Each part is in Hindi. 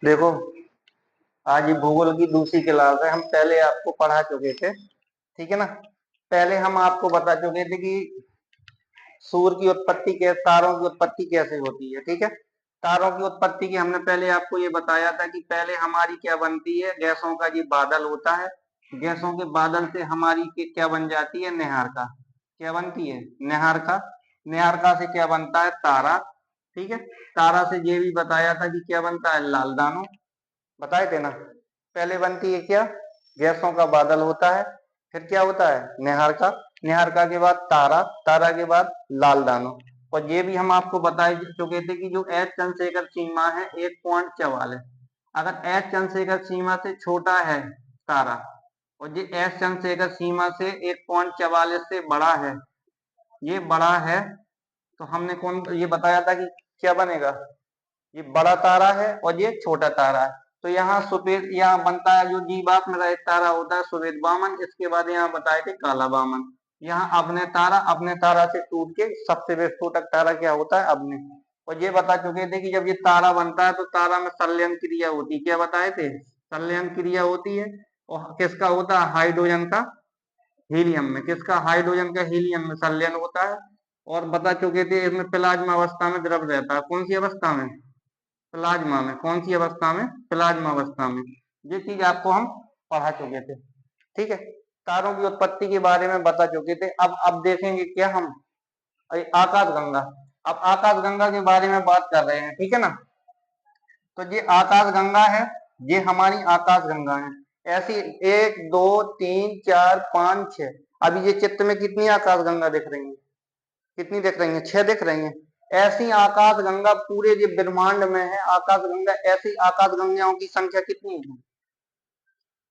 देखो, आज ये भूगोल की दूसरी क्लास है। हम पहले आपको पढ़ा चुके थे, ठीक है ना। पहले हम आपको बता चुके थे कि सूर्य की उत्पत्ति के तारों की उत्पत्ति कैसे होती है, ठीक है। तारों की उत्पत्ति की हमने पहले आपको ये बताया था कि पहले हमारी क्या बनती है, गैसों का ये बादल होता है। गैसों के बादल से हमारी क्या बन जाती है, निहारिका। क्या बनती है, निहारिका। निहारिका से क्या बनता है, तारा, ठीक है। तारा से ये भी बताया था कि क्या बनता है, लाल दानो, बताए थे ना। पहले बनती है क्या, गैसों का बादल होता है, फिर क्या होता है, निहारिका। निहारिका के बाद तारा, तारा के बाद लाल दानो। और ये भी हम आपको बता चुके थे कि जो एच चंद्रशेखर सीमा है 1.44, अगर एच चंद्रशेखर सीमा से छोटा है तारा और ये एच चंद्रशेखर सीमा से 1.44 से बड़ा है, ये बड़ा है, तो हमने कौन ये बताया था कि क्या बनेगा, ये बड़ा तारा है और ये छोटा तारा है। तो यहाँ सफेद, यहाँ बनता है जो जीवात में रहित तारा होता है श्वेत वामन। इसके बाद यहाँ बताए थे काला वामन। यहाँ अपने तारा से टूट के सबसे विस्फोटक तारा क्या होता है, अग्नि। और ये बता चुके थे कि जब ये तारा बनता है तो तारा में संलयन क्रिया होती है। क्या बताए थे, संलयन क्रिया होती है। और किसका होता है, हाइड्रोजन का हीलियम में, किसका, हाइड्रोजन का हीलियम में संलयन होता है। और बता चुके थे इसमें प्लाज्मा अवस्था में द्रव रहता है। कौन सी अवस्था में, प्लाज्मा में। कौन सी अवस्था में, प्लाज्मा अवस्था में। ये चीज आपको हम पढ़ा चुके थे, ठीक है। तारों की उत्पत्ति के बारे में बता चुके थे। अब देखेंगे क्या हम, आकाशगंगा। अब आकाशगंगा के बारे में बात कर रहे हैं, ठीक है ना। तो ये आकाशगंगा है, ये हमारी आकाशगंगा है। ऐसी 1 2 3 4 5 6, अभी ये चित्र में कितनी आकाशगंगा दिख रही है, कितनी दिख रही है, 6 दिख रही है। ऐसी आकाशगंगा पूरे जो ब्रह्मांड में है आकाशगंगा, ऐसी आकाशगंगाओं की संख्या कितनी है,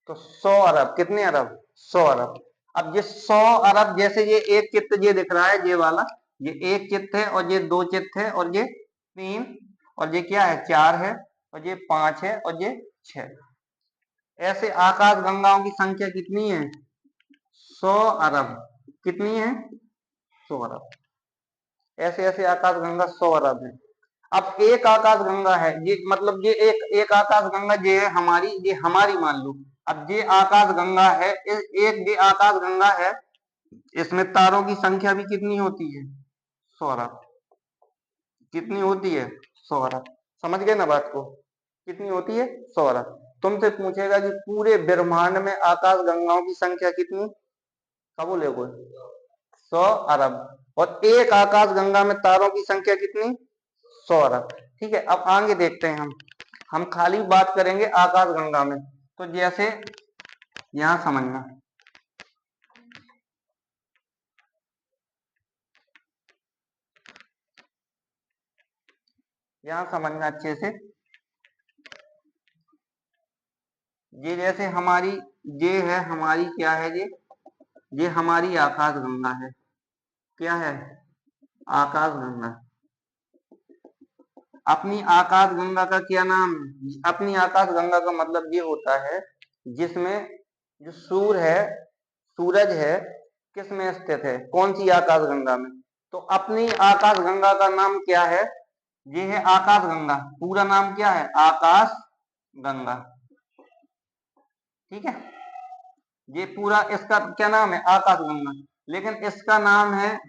तो 100 अरब। कितने अरब, 100 अरब। अब ये 100 अरब, जैसे ये एक चित्र ये दिख रहा है, ये वाला, ये एक चित्र है, और ये 2 चित्र है, और ये 3, और ये क्या है, 4 है, और ये 5 है, और ये 6। ऐसे आकाशगंगाओं की संख्या कितनी है, 100 अरब। कितनी है, 100 अरब। ऐसे ऐसे आकाशगंगा 100 अरब है। अब एक आकाशगंगा है, ये मतलब ये एक आकाशगंगा ये है हमारी, ये हमारी मान लो। अब ये आकाशगंगा है, एक ये आकाशगंगा है, इसमें तारों की संख्या भी कितनी होती है, 100 अरब। कितनी होती है, 100 अरब। समझ गए ना बात को, कितनी होती है, 100 अरब। तुमसे पूछेगा कि पूरे ब्रह्मांड में आकाशगंगाओं की संख्या कितनी, कब बोलोगे, 100 अरब। और एक आकाशगंगा में तारों की संख्या कितनी, 100 अरब। ठीक है, अब आगे देखते हैं हम खाली बात करेंगे आकाशगंगा में। तो जैसे यहां समझना, यहां समझना अच्छे से। ये जैसे हमारी, ये है हमारी, क्या है ये हमारी आकाशगंगा है। क्या है, आकाशगंगा। अपनी आकाशगंगा का क्या नाम है, अपनी आकाशगंगा का मतलब ये होता है जिसमें जो सूर्य है, सूरज है, किस में स्थित है, कौन सी आकाशगंगा में। तो अपनी आकाशगंगा का नाम क्या है, ये है आकाशगंगा। पूरा नाम क्या है, आकाश गंगा, ठीक है। ये पूरा इसका क्या नाम है, आकाशगंगा। लेकिन इसका नाम है,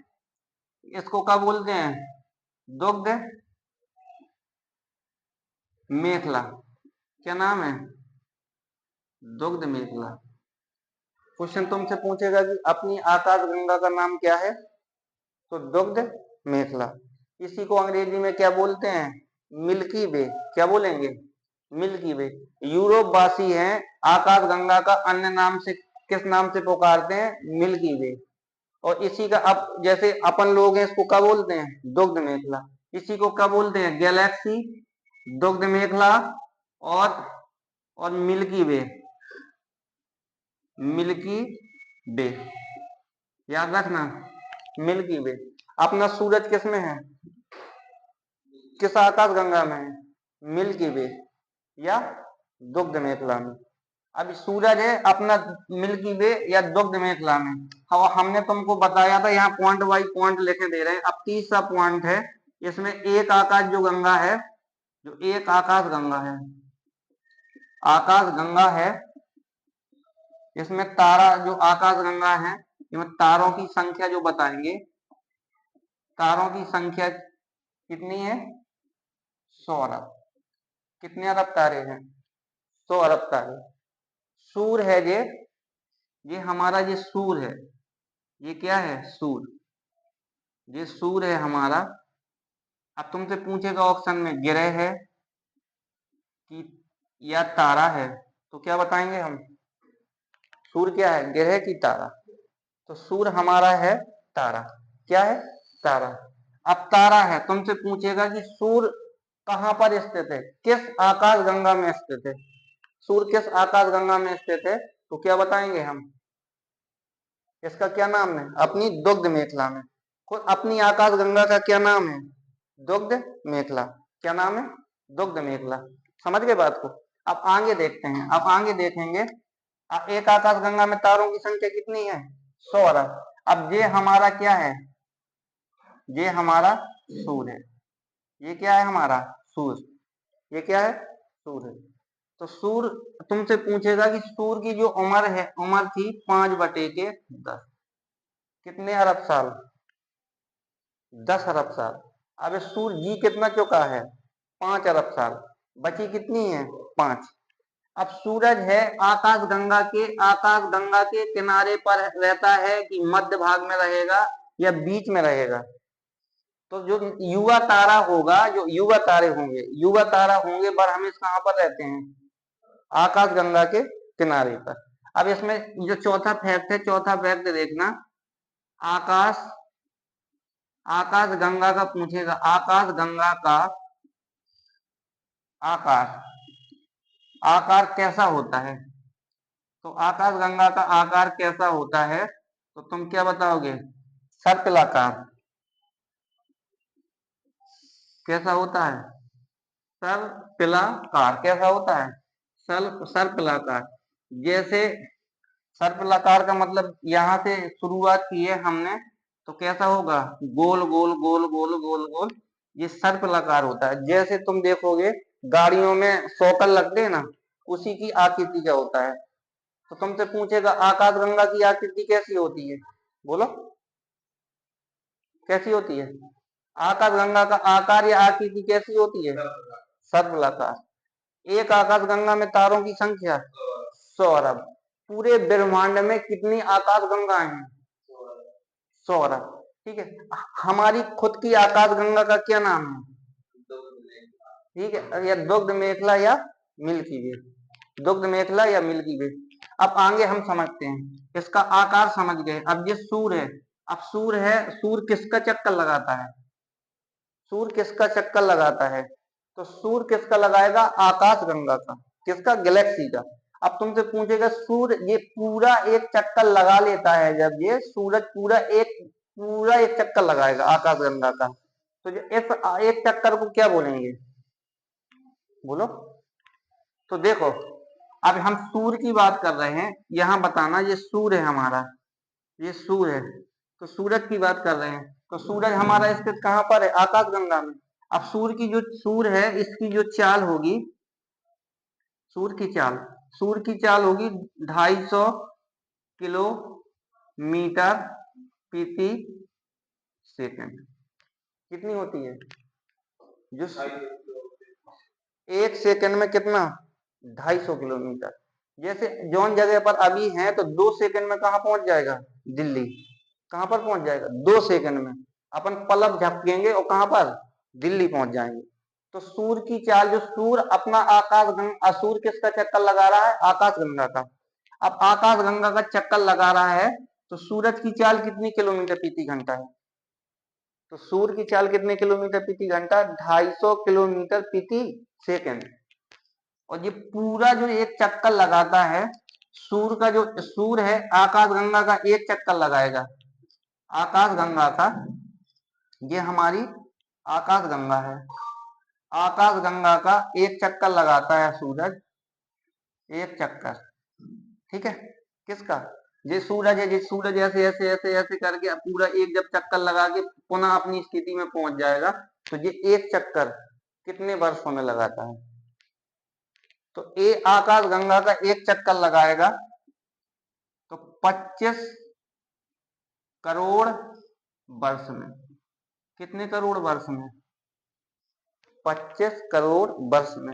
इसको क्या बोलते हैं, दुग्ध मेखला। क्या नाम है, दुग्ध मेखला। क्वेश्चन तुमसे पूछेगा कि अपनी आकाशगंगा का नाम क्या है, तो दुग्ध मेखला। इसी को अंग्रेजी में क्या बोलते हैं, मिल्की वे। क्या बोलेंगे, मिल्की वे। यूरोप वासी हैं, आकाशगंगा का अन्य नाम से किस नाम से पुकारते हैं, मिल्की वे। और इसी का अब जैसे अपन लोग हैं, इसको क्या बोलते हैं, दुग्ध मेखला। इसी को क्या बोलते हैं, गैलेक्सी, दुग्ध मेखला, और मिल्की वे। मिल्की वे, याद रखना, मिल्की वे। अपना सूरज किस में है, किस आकाशगंगा में है, मिल्की वे या दुग्ध मेखला में। अभी सूरज है अपना मिल्की वे या दुग्ध मेखला में। हमने तुमको बताया था, यहाँ पॉइंट बाई पॉइंट लिखे दे रहे हैं। अब तीसरा पॉइंट है, इसमें एक आकाश जो गंगा है, जो एक आकाश गंगा है, आकाश गंगा है, इसमें तारा जो आकाश गंगा है, इसमें तारों की संख्या जो बताएंगे, तारों की संख्या कितनी है? 100 अरब। कितने अरब तारे हैं? 100 अरब तारे। सूर्य है ये हमारा, ये सूर्य है, ये क्या है? सूर्य। ये सूर्य है हमारा। अब तुमसे पूछेगा ऑप्शन में ग्रह है कि या तारा है, तो क्या बताएंगे हम? सूर्य क्या है, ग्रह की तारा? तो सूर्य हमारा है तारा। क्या है? तारा। अब तारा है, तुमसे पूछेगा कि सूर्य कहां पर स्थित है, किस आकाश गंगा में स्थित है? सूर्य किस आकाश गंगा में स्थित है, तो क्या बताएंगे हम? इसका क्या नाम है? अपनी दुग्ध मेखला में। खुद अपनी आकाश गंगा का क्या नाम है? दुग्ध मेखला। क्या नाम है? दुग्ध मेखला। समझ गए बात को? अब आगे देखते हैं, अब आगे देखेंगे। एक आकाश गंगा में तारों की संख्या कितनी है? 100 अरब। अब ये हमारा क्या है? ये हमारा सूर्य है। ये क्या है हमारा? सूर्य। ये क्या है? सूर्य। तो सूर्य तुमसे पूछेगा कि सूर्य की जो उम्र है, उम्र थी 5/10। कितने अरब साल? 10 अरब साल। अब सूर्य जी कितना चुका है? 5 अरब साल। बची कितनी है? 5। अब सूरज है आकाश गंगा के किनारे पर रहता है कि मध्य भाग में रहेगा या बीच में रहेगा? तो जो युवा तारा होगा, जो युवा तारे होंगे, युवा तारा होंगे, ब्रह्मस कहां पर रहते हैं? आकाश गंगा के किनारे पर। अब इसमें जो चौथा फैक्ट है, चौथा फैक्ट देखना। आकाश आकाश गंगा का पूछेगा, आकाश गंगा का आकार आकार कैसा होता है? तो आकाश गंगा का आकार कैसा होता है, तो तुम क्या बताओगे? सर्पिलाकार। कैसा होता है? सर्पिलाकार। कैसा होता है? सर्पिलाकार। जैसे सर्पिलाकार का मतलब यहां से शुरुआत की है हमने, तो कैसा होगा? गोल गोल गोल गोल गोल गोल। ये सर्पिलाकार होता है। जैसे तुम देखोगे गाड़ियों में सोकल लगते हैं ना, उसी की आकृति का होता है। तो तुमसे पूछेगा आकाश गंगा की आकृति कैसी होती है? बोलो, कैसी होती है? आकाश गंगा का आकार या आकृति कैसी होती है? सर्पिलाकार। एक आकाश गंगा में तारों की संख्या 100 अरब। पूरे ब्रह्मांड में कितनी आकाश गंगाएं हैं? 100 अरब। ठीक है। हमारी खुद की आकाश गंगा का क्या नाम है? ठीक है, या दुग्ध मेखला या मिल्की वे। दुग्ध मेखला या मिल्की वे। अब आगे हम समझते हैं, इसका आकार समझ गए। अब ये सूर्य है। अब सूर्य है, सूर्य किसका चक्कर लगाता है? सूर्य किसका चक्कर लगाता है? तो सूर्य किसका लगाएगा? आकाश गंगा का। किसका? गैलेक्सी का। अब तुमसे पूछेगा सूर्य ये पूरा एक चक्कर लगा लेता है, जब ये सूरज पूरा एक चक्कर लगाएगा आकाश गंगा का, तो इस एक चक्कर को क्या बोलेंगे? बोलो। तो देखो, अब हम सूर्य की बात कर रहे हैं, यहां बताना ये सूर्य है हमारा, ये सूर्य है। तो सूरज की बात कर रहे हैं, तो सूरज हमारा स्थित कहां पर है? आकाश गंगा में। अब सूर्य है, इसकी जो चाल होगी, सूर्य की चाल होगी 250 किलोमीटर प्रति सेकंड। कितनी होती है? जो एक सेकंड में कितना? 250 किलोमीटर। जैसे जौन जगह पर अभी है, तो 2 सेकंड में कहां पहुंच जाएगा? दिल्ली। कहां पर पहुंच जाएगा? 2 सेकंड में अपन पलक झपकेंगे और कहां पर? दिल्ली पहुंच जाएंगे। तो सूर्य की चाल, जो सूर्य अपना सूर्य किसका चक्कर लगा रहा है? आकाश गंगा का। अब आकाश गंगा का चक्कर लगा रहा है, तो सूरज की चाल कितनी किलोमीटर प्रति घंटा है? तो सूर्य की चाल कितने किलोमीटर प्रति घंटा? 250 किलोमीटर प्रति सेकंड। और ये पूरा जो एक चक्कर लगाता है, सूर्य है, आकाश गंगा का एक चक्कर लगाएगा। आकाश गंगा का, ये हमारी आकाश गंगा है। आकाश गंगा का एक चक्कर लगाता है सूरज, एक चक्कर। ठीक है। किसका? ये सूरज है, ये सूरज ऐसे ऐसे ऐसे ऐसे करके पूरा एक जब चक्कर लगा के पुनः अपनी स्थिति में पहुंच जाएगा, तो ये एक चक्कर कितने वर्षों में लगाता है? तो ये आकाश गंगा का एक चक्कर लगाएगा तो 25 करोड़ वर्ष में। कितने करोड़ वर्ष में? 25 करोड़ वर्ष में।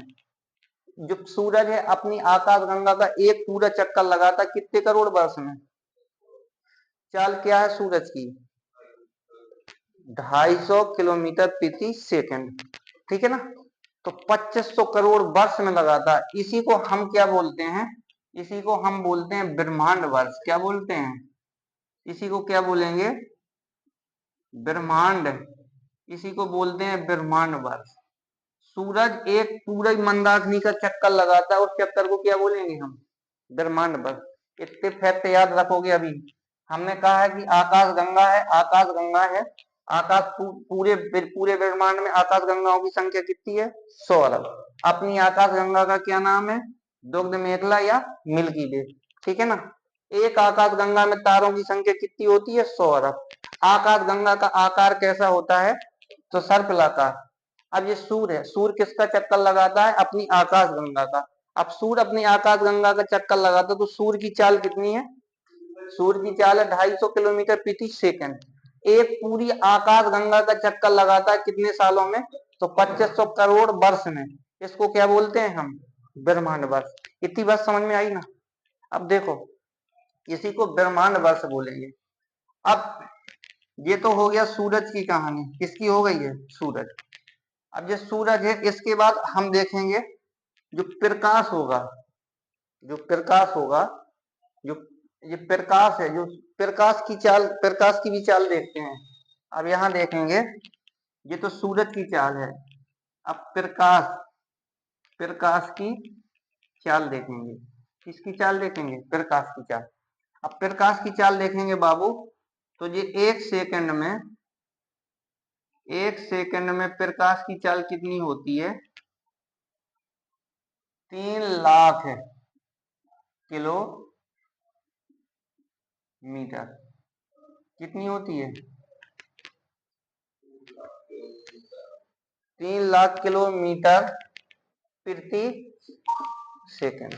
जो सूरज है अपनी आकाश गंगा का एक पूरा चक्कर लगाता कितने करोड़ वर्ष में? चाल क्या है सूरज की? 250 किलोमीटर प्रति सेकंड। ठीक है ना? तो 2500 करोड़ वर्ष में लगाता है। इसी को हम क्या बोलते हैं? इसी को हम बोलते हैं ब्रह्मांड वर्ष। क्या बोलते हैं? इसी को क्या बोलेंगे? ब्रह्मांड। इसी को बोलते हैं ब्रह्मांड वर्ष। सूरज एक पूरा मंदाकिनी का चक्कर लगाता है, उस चक्कर को क्या बोलेंगे हम? ब्रह्मांड वर्ष। इतने फैक्ट याद रखोगे। अभी हमने कहा है कि आकाश गंगा है, आकाश गंगा है। आकाश पूरे पूरे ब्रह्मांड में आकाश गंगाओं की संख्या कितनी है? 100 अरब। अपनी आकाश गंगा का क्या नाम है? दुग्ध मेखला या मिल्की वे। ठीक है ना? एक आकाश गंगा में तारों की संख्या कितनी होती है? 100 अरब। आकाश गंगा का आकार कैसा होता है? तो सर्पिलाकार। अब ये सूर्य है, सूर्य किसका चक्कर लगाता है? अपनी आकाश गंगा का। अब सूर्य अपनी आकाश गंगा का चक्कर लगाता तो सूर्य की चाल कितनी है? सूर्य की चाल है 250 किलोमीटर प्रति सेकंड। एक पूरी आकाश गंगा का चक्कर लगाता है कितने सालों में? तो 2500 करोड़ वर्ष में। इसको क्या बोलते हैं हम? ब्रह्मांड वर्ष। इतनी बात समझ में आई ना? अब देखो, इसी को ब्रह्मांड वर्ष बोलेंगे। अब ये तो हो गया सूरज की कहानी। किसकी हो गई है? सूरज। अब ये सूरज है, इसके बाद हम देखेंगे जो प्रकाश होगा, जो प्रकाश होगा, जो ये प्रकाश है, जो प्रकाश की चाल, प्रकाश की भी चाल देखते हैं। अब यहां देखेंगे, ये तो सूरज की चाल है। अब प्रकाश, प्रकाश की चाल देखेंगे। किसकी चाल देखेंगे? प्रकाश की चाल। अब प्रकाश की चाल देखेंगे बाबू, तो ये एक सेकंड में प्रकाश की चाल कितनी होती है? 3 लाख किलोमीटर। कितनी होती है? 3 लाख किलोमीटर प्रति सेकंड।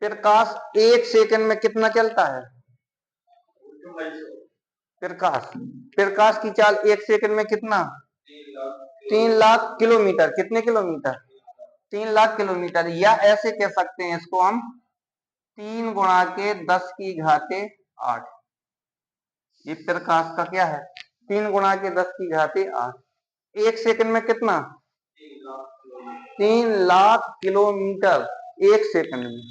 प्रकाश एक सेकंड में कितना चलता है? प्रकाश की चाल एक सेकंड में कितना? 3 लाख किलोमीटर। कितने किलोमीटर? 3 लाख किलोमीटर। या ऐसे कह सकते हैं इसको हम, 3 गुणा के 10 की घाते 8। ये प्रकाश का क्या है? 3 गुणा के 10 की घाते 8। एक सेकंड में कितना? 3 लाख किलोमीटर एक सेकंड में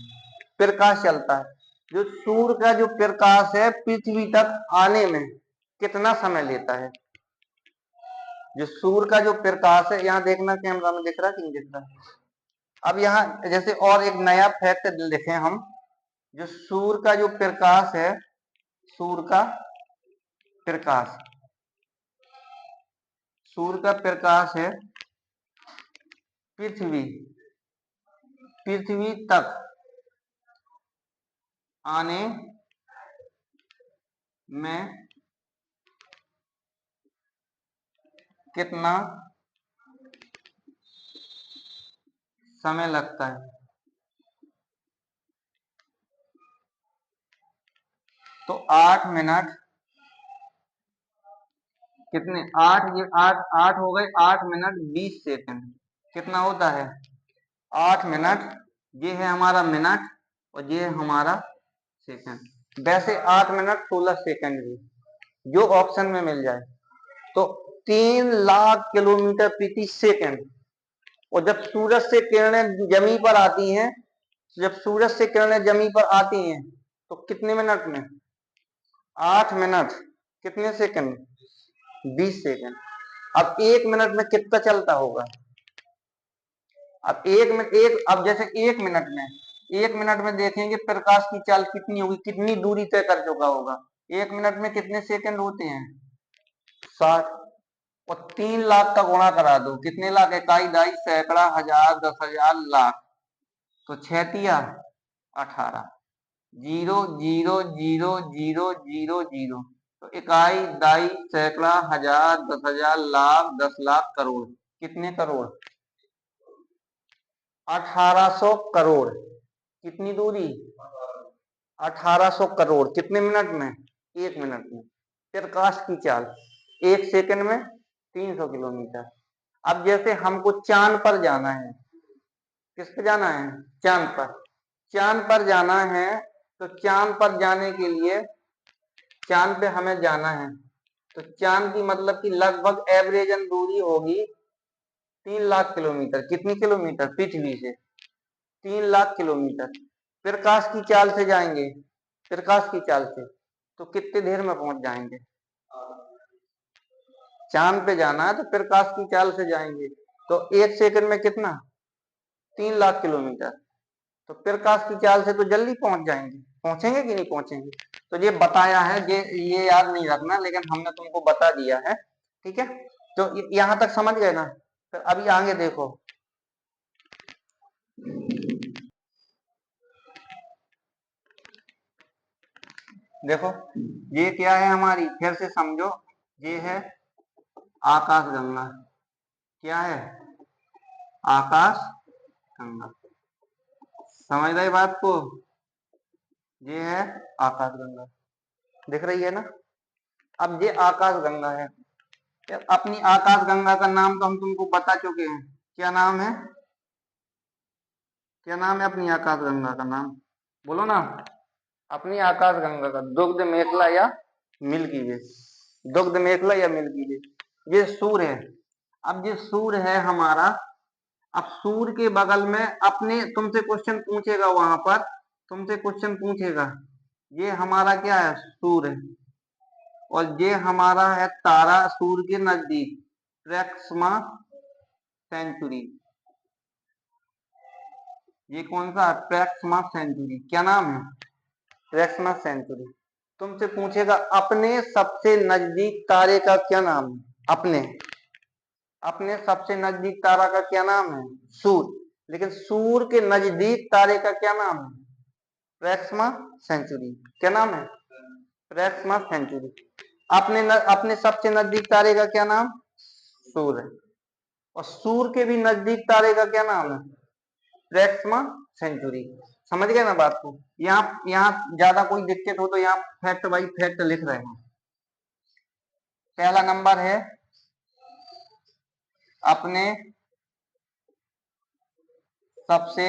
प्रकाश चलता है। जो सूर्य का जो प्रकाश है पृथ्वी तक आने में कितना समय लेता है? जो सूर्य का जो प्रकाश है, यहाँ देखना कैमरा में दिख रहा है कि नहीं दिख रहा? अब यहाँ जैसे और एक नया फैक्ट लिखे हम, जो सूर्य का जो प्रकाश है, सूर्य का प्रकाश, सूर्य का प्रकाश है पृथ्वी तक आने में कितना समय लगता है? तो 8 मिनट कितने? 8, ये 8 हो गए, 8 मिनट 20 सेकंड। कितना होता है? 8 मिनट। ये है हमारा मिनट और ये है हमारा सेकंड। वैसे 8 मिनट 16 सेकंड भी, जो ऑप्शन में मिल जाए। तो 3 लाख किलोमीटर प्रति सेकंड। और जब सूरज से किरणें जमीन पर आती हैं, जब सूरज से किरणें जमीन पर आती हैं तो कितने मिनट में? 8 मिनट कितने सेकंड? 20 सेकंड। अब 1 मिनट में कितना चलता होगा? अब अब जैसे 1 मिनट में देखेंगे प्रकाश की चाल कितनी होगी, कितनी दूरी तय कर चुका होगा। 1 मिनट में कितने सेकंड होते हैं? 60। और 3 लाख का गुणा करा दो, कितने लाख? इकाई, दाई, सैकड़ा, हजार, 10,000, लाख। तो 6 तिया 18। 0 0 0 0 0 0। तो इकाई, दाई, सैकड़ा, हजार, 10,000, लाख, 10 लाख, करोड़। कितने करोड़? 1800 करोड़, कितनी दूरी? 1800 करोड़, कितने मिनट में? 1 मिनट में। प्रकाश की चाल 1 सेकंड में 300 किलोमीटर। अब जैसे हमको चांद पर जाना है, किस पे जाना है? चांद पर। चांद पर जाना है तो चांद पर जाने के लिए, चांद पे हमें जाना है तो चांद की मतलब कि लगभग एवरेजन दूरी होगी 3 लाख किलोमीटर। कितनी किलोमीटर? पृथ्वी से 3 लाख किलोमीटर। प्रकाश की चाल से जाएंगे, प्रकाश की चाल से तो कितनी देर में पहुंच जाएंगे? चांद पे जाना है तो प्रकाश की चाल से जाएंगे तो 1 सेकंड में कितना? 3 लाख किलोमीटर। तो प्रकाश की चाल से तो जल्दी पहुंच जाएंगे। पहुंचेंगे कि नहीं पहुंचेंगे? तो ये बताया है, ये याद नहीं रखना, लेकिन हमने तुमको बता दिया है, ठीक है। तो यहां तक समझ गए ना? तो अभी आगे देखो, देखो ये क्या है हमारी, फिर से समझो, ये है आकाश गंगा। क्या है? आकाश गंगा। समझ रहे बात को? ये है आकाश गंगा, दिख रही है ना? अब ये आकाश गंगा है। अपनी आकाश गंगा का नाम तो हम तुमको बता चुके हैं। क्या नाम है? क्या नाम है अपनी आकाश गंगा का नाम? बोलो ना। अपनी आकाश गंगा का दुग्ध मेखला या मिल्की वे। दुग्ध मेखला या मिल्की वे। ये सूर्य है। अब ये सूर्य है हमारा। अब सूर्य के बगल में अपने तुमसे क्वेश्चन पूछेगा, वहां पर तुमसे क्वेश्चन पूछेगा, ये हमारा क्या है? सूर्य। और ये हमारा है तारा सूर्य के नजदीक, प्रैक्समा सेंचुरी। ये कौन सा? प्रैक्समा सेंचुरी। क्या नाम है? प्रैक्समा सेंचुरी। तुमसे पूछेगा अपने सबसे नजदीक तारे का क्या नाम है? अपने अपने सबसे नजदीक तारा का क्या नाम है? सूर्य। लेकिन सूर्य के नजदीक तारे का क्या नाम है? प्रैक्समा सेंचुरी। क्या नाम है? प्रैक्समा सेंचुरी। अपने सबसे नजदीक तारे का क्या नाम? सूर्य। और सूर्य के भी नजदीक तारे का क्या नाम है? प्रैक्समा सेंचुरी। समझ गए ना बात को? यहाँ यहाँ ज्यादा कोई दिक्कत हो तो यहाँ फैक्ट बाई फैक्ट लिख रहे हैं। पहला नंबर है अपने सबसे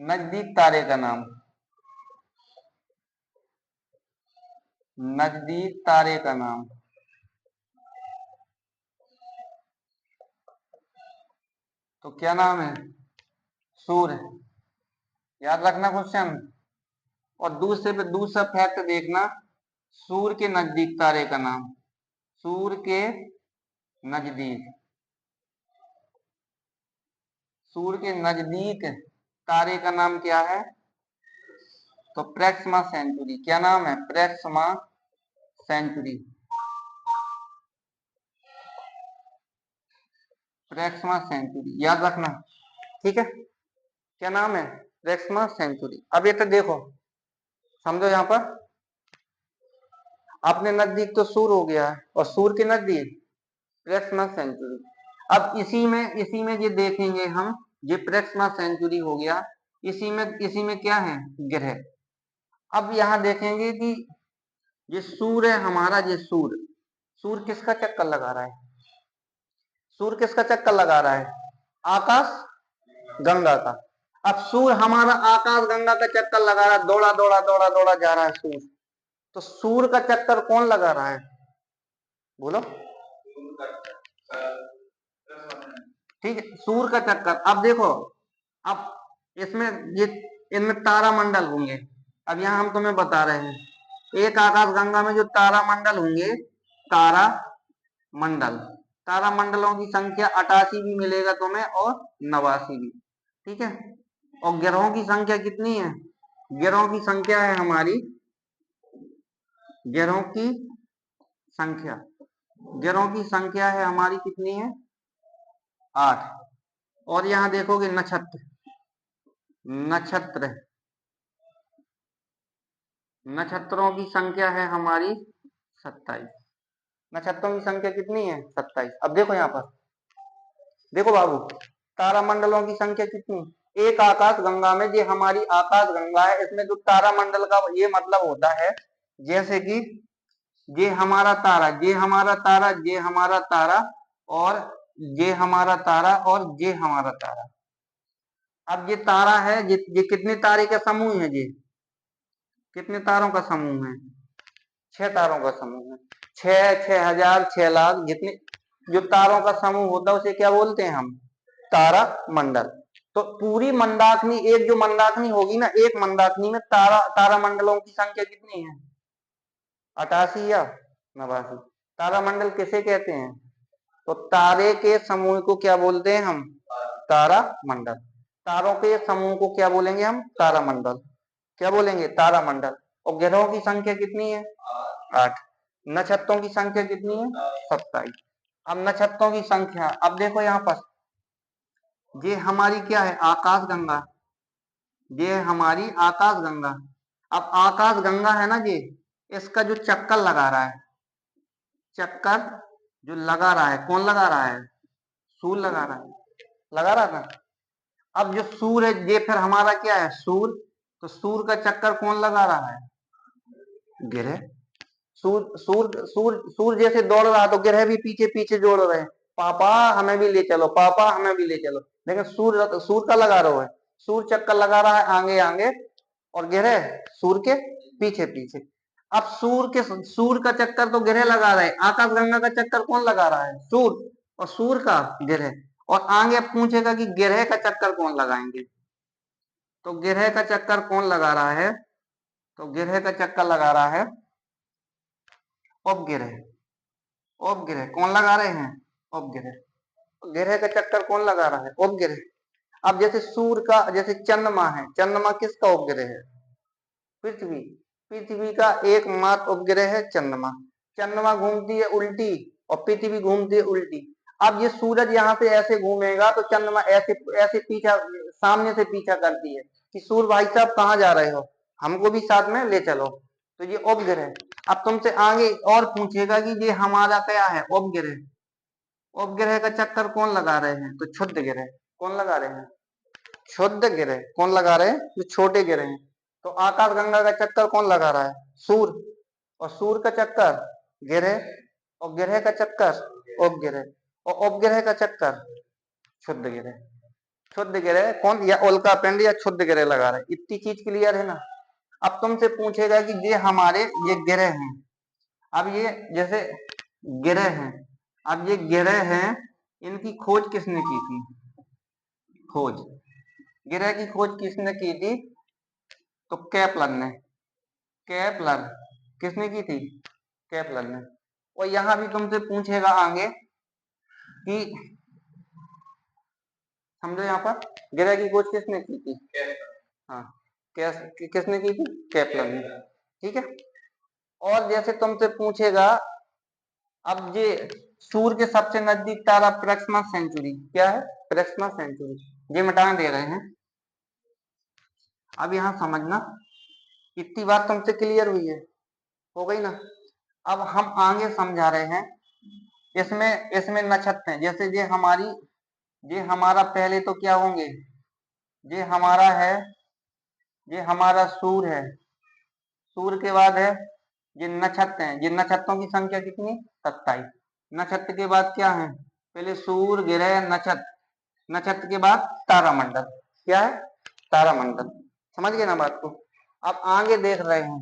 नजदीक तारे का नाम। नजदीक तारे का नाम तो क्या नाम है? सूर्य। याद रखना क्वेश्चन। और दूसरे पे दूसरा फैक्ट देखना, सूर्य के नजदीक तारे का नाम। सूर्य के नजदीक, सूर्य के नजदीक तारे का नाम क्या है? तो प्रैक्समा सेंचुरी। क्या नाम है? प्रैक्समा सेंचुरी। प्रैक्समा सेंचुरी याद रखना, ठीक है। क्या नाम है? प्रैक्समा सेंचुरी। अब ये तो देखो, समझो यहां पर अपने नजदीक तो सूर्य हो गया है और सूर्य के नजदीक प्रैक्समा सेंचुरी। अब इसी में ये देखेंगे हम, ये प्रैक्समा सेंचुरी हो गया। इसी में क्या है? ग्रह। अब यहाँ देखेंगे कि ये सूर्य है हमारा, ये सूर्य, सूर्य किसका चक्कर लगा रहा है? सूर्य किसका चक्कर लगा रहा है? आकाश गंगा का। अब सूर्य हमारा आकाश गंगा का चक्कर लगा रहा है, दौड़ा दौड़ा दौड़ा दौड़ा जा रहा है सूर्य। तो सूर्य का चक्कर कौन लगा रहा है? बोलो। ठीक है, सूर्य का चक्कर। अब देखो, अब इसमें ये इनमें तारा मंडल होंगे। अब यहाँ हम तुम्हें बता रहे हैं, एक आकाश गंगा में जो तारा मंडल होंगे, तारा मंडल, तारा मंडलों की संख्या 88 भी मिलेगा तुम्हें और 89 भी, ठीक है। और ग्रहों की संख्या कितनी है? ग्रहों की संख्या है हमारी, ग्रहों की संख्या, ग्रहों की संख्या है हमारी कितनी है? 8। और यहाँ देखोगे नक्षत्र, नक्षत्र, नक्षत्रों की संख्या है हमारी 27। नक्षत्रों की संख्या कितनी है? 27। अब देखो यहाँ पर, देखो बाबू, तारामंडलों की संख्या कितनी, एक आकाश गंगा में, ये हमारी आकाश गंगा है, इसमें जो तारामंडल का ये मतलब होता है, जैसे कि ये हमारा तारा, ये हमारा तारा, ये हमारा तारा, और ये हमारा तारा, और ये हमारा तारा। अब ये तारा है, ये कितने तारे का समूह है, ये कितने तारों का समूह है, 6 तारों का समूह है। 6,000, 6,00,000, जितने जो तारों का समूह होता है उसे क्या बोलते हैं हम, तारा मंडल। तो पूरी मंदाकिनी, एक जो मंदाकिनी होगी ना, एक मंदाकिनी में तारामंडलों की संख्या कितनी है, 88 या 89। तारामंडल किसे कहते हैं, तो तारे के समूह को क्या बोलते हैं हम, तारामंडल। तारों के समूह को क्या बोलेंगे हम, तारामंडल। क्या बोलेंगे, तारामंडल। और ग्रहों की संख्या कितनी है, 8। नक्षत्रों की संख्या कितनी है, 27। अब नक्षत्रों की संख्या, अब देखो यहाँ पर, ये हमारी क्या है, आकाश गंगा, ये हमारी आकाश गंगा। अब आकाश गंगा है ना, ये इसका जो चक्कर लगा रहा है, चक्कर जो लगा रहा है, कौन लगा रहा है, सूर्य लगा रहा है, लगा रहा था। अब जो सूर्य है, ये फिर हमारा क्या है, सूर्य। तो सूर्य का चक्कर कौन लगा रहा है, ग्रह। सूर्य सूर्य सूर्य सूर्य जैसे दौड़ रहा, तो ग्रह भी पीछे पीछे जोड़ रहे हैं, पापा हमें भी ले चलो, पापा हमें भी ले चलो। लेकिन सूर्य का लगा रहा है, सूर्य चक्कर लगा रहा है आगे आगे, और ग्रह सूर्य के पीछे पीछे। अब सूर्य का चक्कर तो ग्रह लगा रहे हैं, आकाश गंगा का चक्कर कौन लगा रहा है, सूर्य, और सूर्य का ग्रह। और आगे पूछेगा कि ग्रह का चक्कर कौन लगाएंगे, तो ग्रह का चक्कर कौन लगा रहा है, तो ग्रह का चक्कर लगा रहा है उपग्रह। उपग्रह कौन लगा रहे हैं, उपग्रह। ग्रह का चक्कर कौन लगा रहा है, उपग्रह। अब जैसे सूर्य का, जैसे चंद्रमा है, चंद्रमा किसका उपग्रह है, पृथ्वी। पृथ्वी का एकमात्र उपग्रह है चंद्रमा। चंद्रमा घूमती है उल्टी, और पृथ्वी घूमती है उल्टी। अब ये सूरज यहाँ से ऐसे घूमेगा, तो चंद्रमा ऐसे ऐसे पीछा, सामने से पीछा करती है कि सूर्य भाई साहब कहाँ जा रहे हो, हमको भी साथ में ले चलो। तो ये उपग्रह। अब तुमसे आगे और पूछेगा कि ये हमारा क्या है, उपग्रह। उपग्रह का चक्कर कौन लगा रहे हैं, तो क्षुद्र ग्रह। कौन लगा रहे हैं, क्षुद्र ग्रह। कौन लगा रहे हैं, जो छोटे ग्रह हैं। तो आकाश गंगा का चक्कर कौन लगा रहा है, सूर्य, और सूर्य का चक्कर ग्रह, और ग्रह का चक्कर उपग्रह, और उपग्रह का चक्कर क्षुद्र ग्रह। क्षुद्र ग्रह कौन, या उल्का पिंड या क्षुद्र ग्रह लगा रहे हैं। इतनी चीज क्लियर है ना। अब तुमसे पूछेगा कि ये हमारे ये ग्रह हैं। अब ये जैसे ग्रह हैं, अब ये ग्रह हैं, इनकी खोज किसने की थी, खोज, ग्रह की खोज किसने की थी, तो केपलर ने। केपलर किसने की थी, केपलर ने। और यहां भी तुमसे पूछेगा आगे कि समझो, यहाँ पर ग्रह की खोज किसने की थी, हाँ, किसने की थी, केपलर ने। ठीक है। और जैसे तुमसे पूछेगा, अब ये सूर्य के सबसे नजदीक तारा प्रक्सिमा सेंचुरी, क्या है, प्रक्सिमा सेंचुरी, ये मिटा दे रहे हैं। अब यहाँ समझना, इतनी बात तुमसे क्लियर हुई है, हो गई ना। अब हम आगे समझा रहे हैं। इसमें इसमें नक्षत्र हैं, जैसे ये हमारा पहले तो क्या होंगे, ये हमारा है, ये हमारा सूर्य है। सूर्य के बाद है ये नक्षत्र हैं, ये नक्षत्रों की संख्या कितनी, 27। नक्षत्र के बाद क्या है, पहले सूर्य, ग्रह, नक्षत्र, नक्षत्र के बाद तारामंडल। क्या है, तारामंडल। समझ गए ना बात को। अब आगे देख रहे हैं,